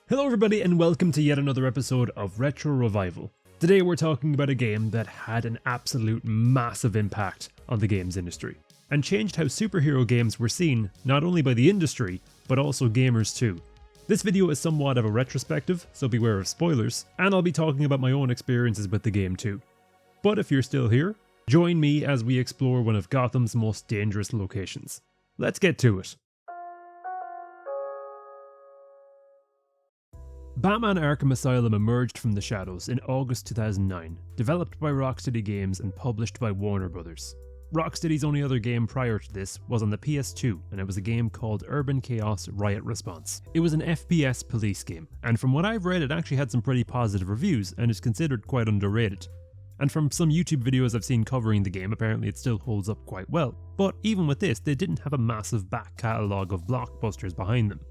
Hello everybody and welcome to yet another episode of RetroVival. Today we're talking about a game that had an absolute massive impact on the games industry and changed how superhero games were seen not only by the industry but also gamers too. This video is somewhat of a retrospective, so beware of spoilers, and I'll be talking about my own experiences with the game too. But if you're still here, join me as we explore one of Gotham's most dangerous locations. Let's get to it. Batman Arkham Asylum emerged from the shadows in August 2009, developed by Rocksteady Games and published by Warner Bros. Rocksteady's only other game prior to this was on the PS2, and it was a game called Urban Chaos Riot Response. It was an FPS police game, and from what I've read it actually had some pretty positive reviews and is considered quite underrated. And from some YouTube videos I've seen covering the game, apparently it still holds up quite well. But even with this, they didn't have a massive back catalogue of blockbusters behind them.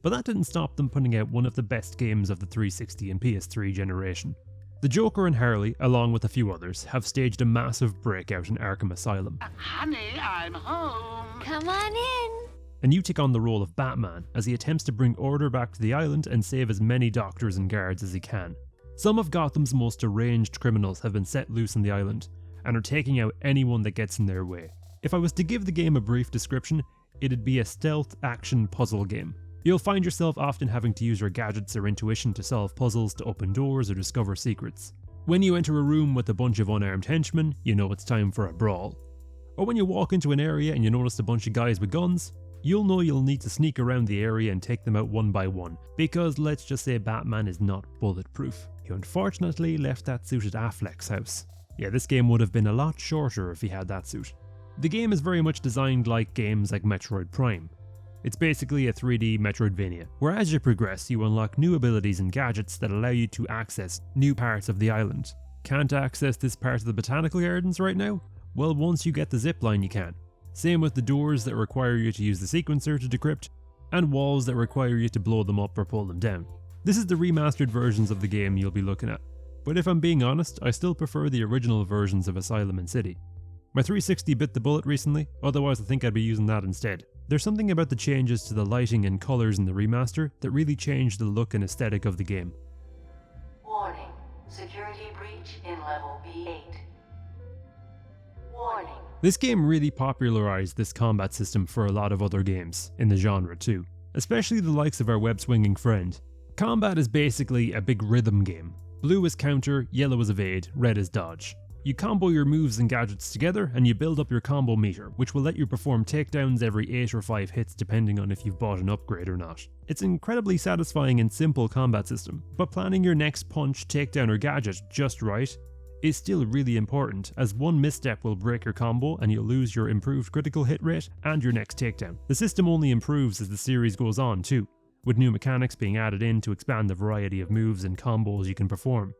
But that didn't stop them putting out one of the best games of the 360 and PS3 generation. The Joker and Harley, along with a few others, have staged a massive breakout in Arkham Asylum. Honey, I'm home. Come on in. And you take on the role of Batman as he attempts to bring order back to the island and save as many doctors and guards as he can. Some of Gotham's most deranged criminals have been set loose on the island and are taking out anyone that gets in their way. If I was to give the game a brief description, it'd be a stealth action puzzle game. You'll find yourself often having to use your gadgets or intuition to solve puzzles, to open doors or discover secrets. When you enter a room with a bunch of unarmed henchmen, you know it's time for a brawl. Or when you walk into an area and you notice a bunch of guys with guns, you'll know you'll need to sneak around the area and take them out one by one, because let's just say Batman is not bulletproof. He unfortunately left that suit at Affleck's house. Yeah, this game would have been a lot shorter if he had that suit. The game is very much designed like games like Metroid Prime. It's basically a 3D Metroidvania, where as you progress you unlock new abilities and gadgets that allow you to access new parts of the island. Can't access this part of the botanical gardens right now? Well, once you get the zipline you can. Same with the doors that require you to use the sequencer to decrypt, and walls that require you to blow them up or pull them down. This is the remastered versions of the game you'll be looking at, but if I'm being honest, I still prefer the original versions of Asylum and City. My 360 bit the bullet recently, otherwise I think I'd be using that instead. There's something about the changes to the lighting and colours in the remaster that really changed the look and aesthetic of the game. Warning. Security breach in level B8. Warning. This game really popularised this combat system for a lot of other games in the genre too, especially the likes of our web-swinging friend. Combat is basically a big rhythm game. Blue is counter, yellow is evade, red is dodge. You combo your moves and gadgets together and you build up your combo meter, which will let you perform takedowns every 8 or 5 hits depending on if you've bought an upgrade or not. It's an incredibly satisfying and simple combat system, but planning your next punch, takedown or gadget just right is still really important, as one misstep will break your combo and you'll lose your improved critical hit rate and your next takedown. The system only improves as the series goes on too, with new mechanics being added in to expand the variety of moves and combos you can perform.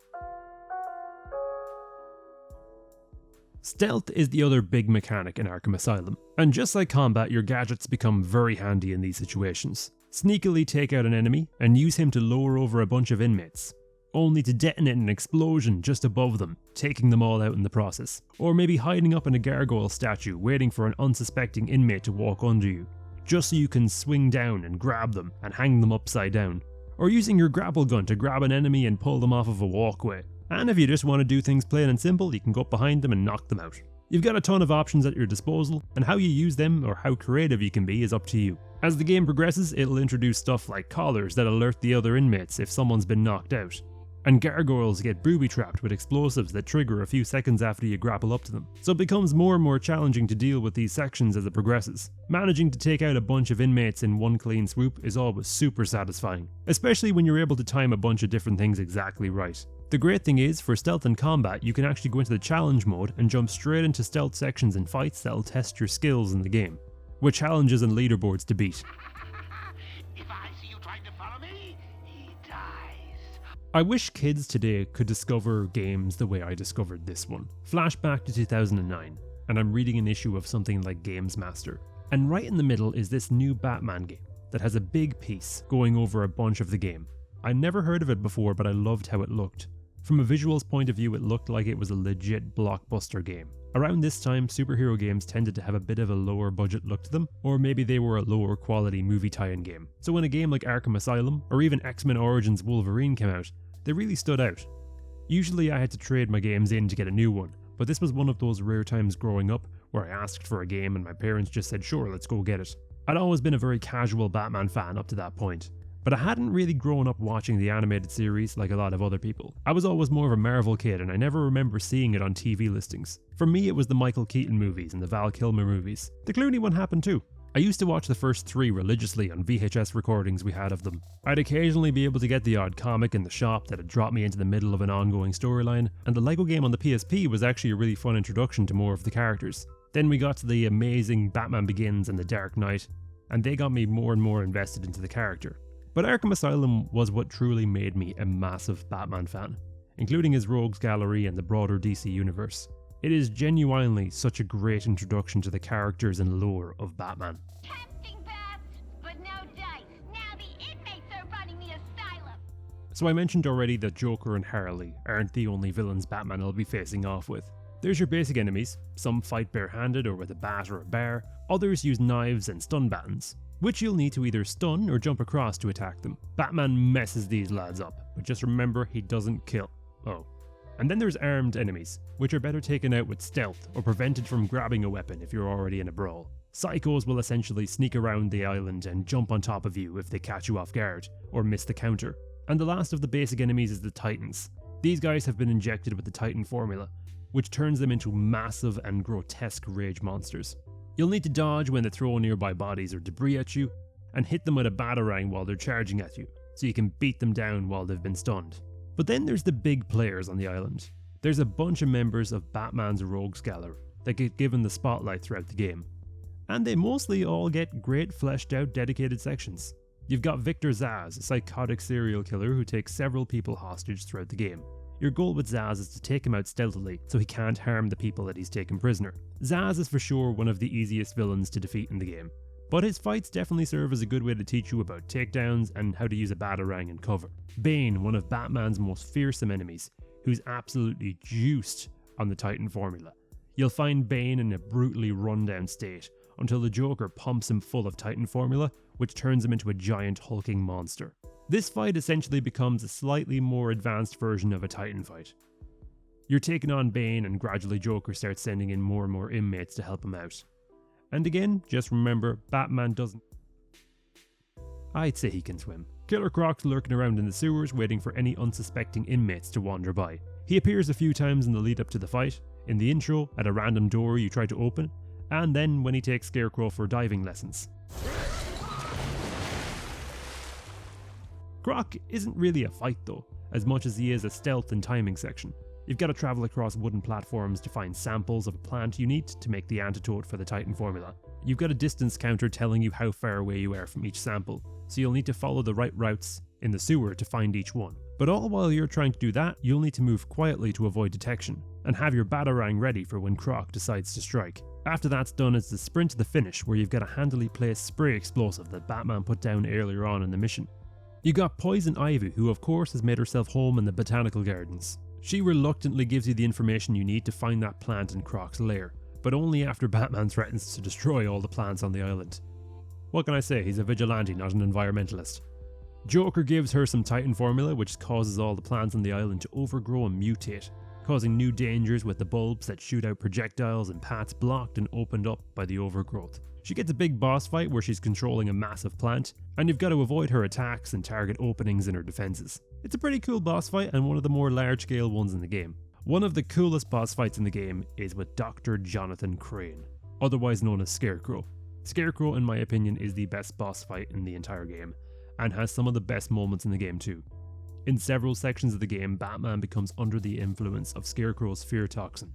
Stealth is the other big mechanic in Arkham Asylum, and just like combat, your gadgets become very handy in these situations. Sneakily take out an enemy and use him to lower over a bunch of inmates, only to detonate an explosion just above them, taking them all out in the process. Or maybe hiding up in a gargoyle statue waiting for an unsuspecting inmate to walk under you, just so you can swing down and grab them and hang them upside down. Or using your grapple gun to grab an enemy and pull them off of a walkway. And if you just want to do things plain and simple, you can go up behind them and knock them out. You've got a ton of options at your disposal, and how you use them or how creative you can be is up to you. As the game progresses, it'll introduce stuff like collars that alert the other inmates if someone's been knocked out. And gargoyles get booby-trapped with explosives that trigger a few seconds after you grapple up to them. So it becomes more and more challenging to deal with these sections as it progresses. Managing to take out a bunch of inmates in one clean swoop is always super satisfying, especially when you're able to time a bunch of different things exactly right. The great thing is, for stealth and combat, you can actually go into the challenge mode and jump straight into stealth sections and fights that'll test your skills in the game, with challenges and leaderboards to beat. If I see you trying to follow me, he dies. I wish kids today could discover games the way I discovered this one. Flashback to 2009, and I'm reading an issue of something like Games Master, and right in the middle is this new Batman game that has a big piece going over a bunch of the game. I never heard of it before, but I loved how it looked. From a visuals point of view, it looked like it was a legit blockbuster game. Around this time, superhero games tended to have a bit of a lower budget look to them, or maybe they were a lower quality movie tie-in game. So when a game like Arkham Asylum, or even X-Men Origins Wolverine came out, they really stood out. Usually I had to trade my games in to get a new one, but this was one of those rare times growing up where I asked for a game and my parents just said sure, let's go get it. I'd always been a very casual Batman fan up to that point, but I hadn't really grown up watching the animated series like a lot of other people. I was always more of a Marvel kid and I never remember seeing it on TV listings. For me it was the Michael Keaton movies and the Val Kilmer movies. The Clooney one happened too. I used to watch the first 3 religiously on VHS recordings we had of them. I'd occasionally be able to get the odd comic in the shop that had dropped me into the middle of an ongoing storyline, and the LEGO game on the PSP was actually a really fun introduction to more of the characters. Then we got to the amazing Batman Begins and The Dark Knight, and they got me more and more invested into the character. But Arkham Asylum was what truly made me a massive Batman fan, including his rogues gallery and the broader DC universe. It is genuinely such a great introduction to the characters and lore of Batman. Tempting bats, but no dice. Now the inmates are running the asylum. So I mentioned already that Joker and Harley aren't the only villains Batman will be facing off with. There's your basic enemies. Some fight barehanded or with a bat or a bar. Others use knives and stun battens, which you'll need to either stun or jump across to attack them. Batman messes these lads up, but just remember he doesn't kill. Oh. And then there's armed enemies, which are better taken out with stealth or prevented from grabbing a weapon if you're already in a brawl. Psychos will essentially sneak around the island and jump on top of you if they catch you off guard or miss the counter. And the last of the basic enemies is the Titans. These guys have been injected with the Titan formula, which turns them into massive and grotesque rage monsters. You'll need to dodge when they throw nearby bodies or debris at you, and hit them with a batarang while they're charging at you, so you can beat them down while they've been stunned. But then there's the big players on the island. There's a bunch of members of Batman's rogues gallery that get given the spotlight throughout the game, and they mostly all get great fleshed out dedicated sections. You've got Victor Zsasz, a psychotic serial killer who takes several people hostage throughout the game. Your goal with Zsasz is to take him out stealthily so he can't harm the people that he's taken prisoner. Zsasz is for sure one of the easiest villains to defeat in the game, but his fights definitely serve as a good way to teach you about takedowns and how to use a batarang in cover. Bane, one of Batman's most fearsome enemies, who's absolutely juiced on the Titan formula. You'll find Bane in a brutally run-down state until the Joker pumps him full of Titan formula, which turns him into a giant hulking monster. This fight essentially becomes a slightly more advanced version of a Titan fight. You're taking on Bane and gradually Joker starts sending in more and more inmates to help him out. And again, just remember, Batman doesn't... I'd say he can swim. Killer Croc's lurking around in the sewers waiting for any unsuspecting inmates to wander by. He appears a few times in the lead up to the fight, in the intro, at a random door you try to open, and then when he takes Scarecrow for diving lessons. Croc isn't really a fight though, as much as he is a stealth and timing section. You've got to travel across wooden platforms to find samples of a plant you need to make the antidote for the Titan formula. You've got a distance counter telling you how far away you are from each sample, so you'll need to follow the right routes in the sewer to find each one. But all while you're trying to do that, you'll need to move quietly to avoid detection, and have your batarang ready for when Croc decides to strike. After that's done, it's the sprint to the finish where you've got a handily placed spray explosive that Batman put down earlier on in the mission. You got Poison Ivy, who of course has made herself home in the botanical gardens. She reluctantly gives you the information you need to find that plant in Croc's lair, but only after Batman threatens to destroy all the plants on the island. What can I say, he's a vigilante, not an environmentalist. Joker gives her some Titan formula which causes all the plants on the island to overgrow and mutate, causing new dangers with the bulbs that shoot out projectiles and paths blocked and opened up by the overgrowth. She gets a big boss fight where she's controlling a massive plant, and you've got to avoid her attacks and target openings in her defenses. It's a pretty cool boss fight and one of the more large-scale ones in the game. One of the coolest boss fights in the game is with Dr. Jonathan Crane, otherwise known as Scarecrow. Scarecrow, in my opinion, is the best boss fight in the entire game, and has some of the best moments in the game too. In several sections of the game, Batman becomes under the influence of Scarecrow's fear toxin.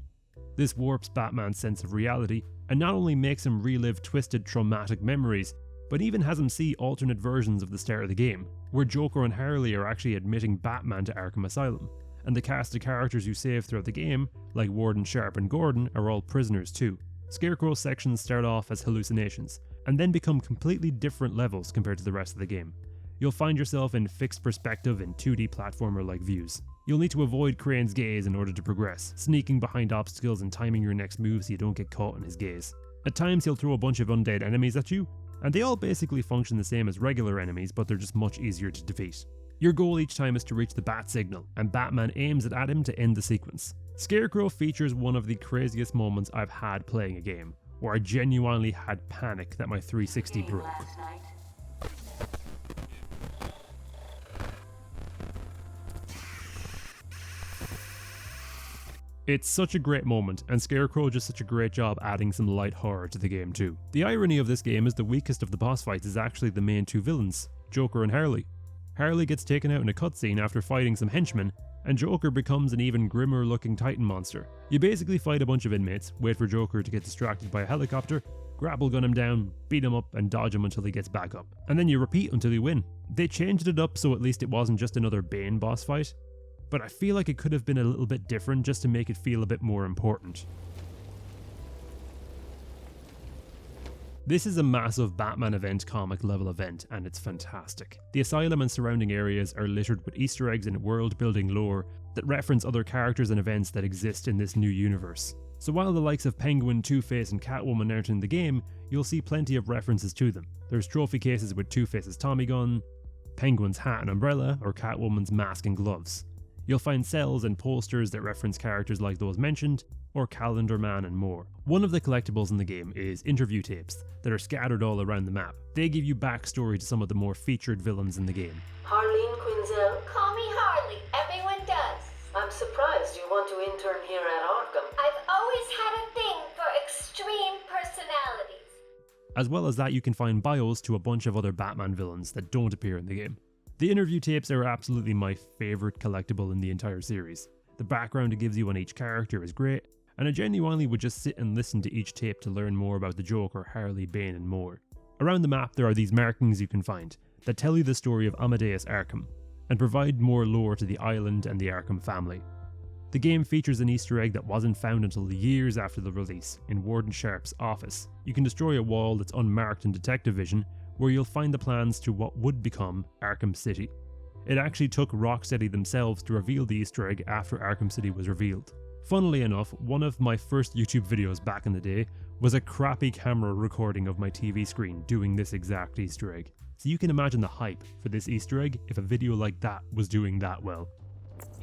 This warps Batman's sense of reality, and not only makes him relive twisted, traumatic memories, but even has him see alternate versions of the start of the game, where Joker and Harley are actually admitting Batman to Arkham Asylum, and the cast of characters you save throughout the game, like Warden, Sharp and Gordon, are all prisoners too. Scarecrow's sections start off as hallucinations, and then become completely different levels compared to the rest of the game. You'll find yourself in fixed perspective and 2D platformer-like views. You'll need to avoid Crane's gaze in order to progress, sneaking behind obstacles and timing your next move so you don't get caught in his gaze. At times he'll throw a bunch of undead enemies at you, and they all basically function the same as regular enemies, but they're just much easier to defeat. Your goal each time is to reach the bat signal, and Batman aims it at him to end the sequence. Scarecrow features one of the craziest moments I've had playing a game, where I genuinely had panic that my 360 broke. Last night. It's such a great moment, and Scarecrow does such a great job adding some light horror to the game too. The irony of this game is the weakest of the boss fights is actually the main two villains, Joker and Harley. Harley gets taken out in a cutscene after fighting some henchmen, and Joker becomes an even grimmer looking Titan monster. You basically fight a bunch of inmates, wait for Joker to get distracted by a helicopter, grapple gun him down, beat him up and dodge him until he gets back up. And then you repeat until you win. They changed it up so at least it wasn't just another Bane boss fight, but I feel like it could have been a little bit different just to make it feel a bit more important. This is a massive Batman event comic level event, and it's fantastic. The asylum and surrounding areas are littered with Easter eggs and world building lore that reference other characters and events that exist in this new universe. So while the likes of Penguin, Two-Face and Catwoman aren't in the game, you'll see plenty of references to them. There's trophy cases with Two-Face's Tommy gun, Penguin's hat and umbrella, or Catwoman's mask and gloves. You'll find cells and posters that reference characters like those mentioned, or Calendar Man and more. One of the collectibles in the game is interview tapes that are scattered all around the map. They give you backstory to some of the more featured villains in the game. Harleen Quinzel. Call me Harley. Everyone does. I'm surprised you want to intern here at Arkham. I've always had a thing for extreme personalities. As well as that, you can find bios to a bunch of other Batman villains that don't appear in the game. The interview tapes are absolutely my favourite collectible in the entire series. The background it gives you on each character is great, and I genuinely would just sit and listen to each tape to learn more about the Joker, Harley, Bane and more. Around the map there are these markings you can find that tell you the story of Amadeus Arkham, and provide more lore to the island and the Arkham family. The game features an Easter egg that wasn't found until years after the release, in Warden Sharp's office. You can destroy a wall that's unmarked in detective vision, where you'll find the plans to what would become Arkham City. It actually took Rocksteady themselves to reveal the Easter egg after Arkham City was revealed. Funnily enough, one of my first YouTube videos back in the day was a crappy camera recording of my TV screen doing this exact Easter egg. So you can imagine the hype for this Easter egg if a video like that was doing that well.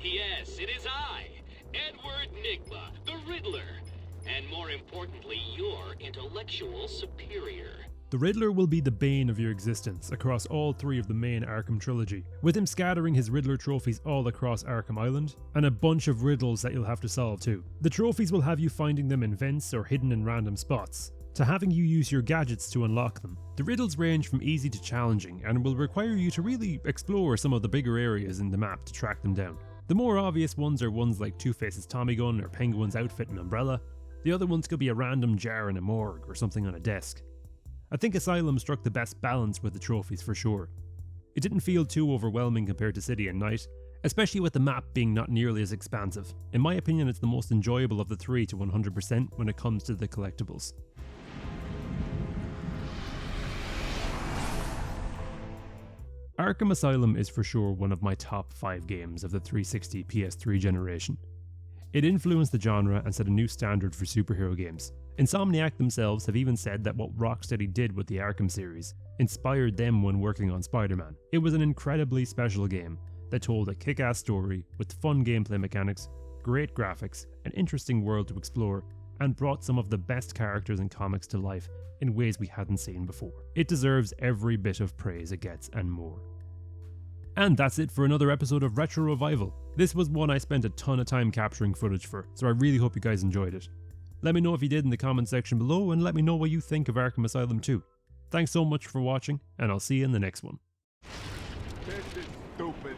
Yes, it is I, Edward Nigma, the Riddler, and more importantly, your intellectual superior. The Riddler will be the bane of your existence across all three of the main Arkham trilogy, with him scattering his Riddler trophies all across Arkham Island, and a bunch of riddles that you'll have to solve too. The trophies will have you finding them in vents or hidden in random spots, to having you use your gadgets to unlock them. The riddles range from easy to challenging, and will require you to really explore some of the bigger areas in the map to track them down. The more obvious ones are ones like Two-Face's Tommy gun or Penguin's outfit and umbrella. The other ones could be a random jar in a morgue or something on a desk. I think Asylum struck the best balance with the trophies for sure. It didn't feel too overwhelming compared to City and Night, especially with the map being not nearly as expansive. In my opinion, it's the most enjoyable of the three to 100% when it comes to the collectibles. Arkham Asylum is for sure one of my top 5 games of the 360 PS3 generation. It influenced the genre and set a new standard for superhero games. Insomniac themselves have even said that what Rocksteady did with the Arkham series inspired them when working on Spider-Man. It was an incredibly special game that told a kick-ass story with fun gameplay mechanics, great graphics, an interesting world to explore, and brought some of the best characters in comics to life in ways we hadn't seen before. It deserves every bit of praise it gets and more. And that's it for another episode of RetroVival. This was one I spent a ton of time capturing footage for, so I really hope you guys enjoyed it. Let me know if you did in the comment section below, and let me know what you think of Arkham Asylum too. Thanks so much for watching, and I'll see you in the next one. This is stupid.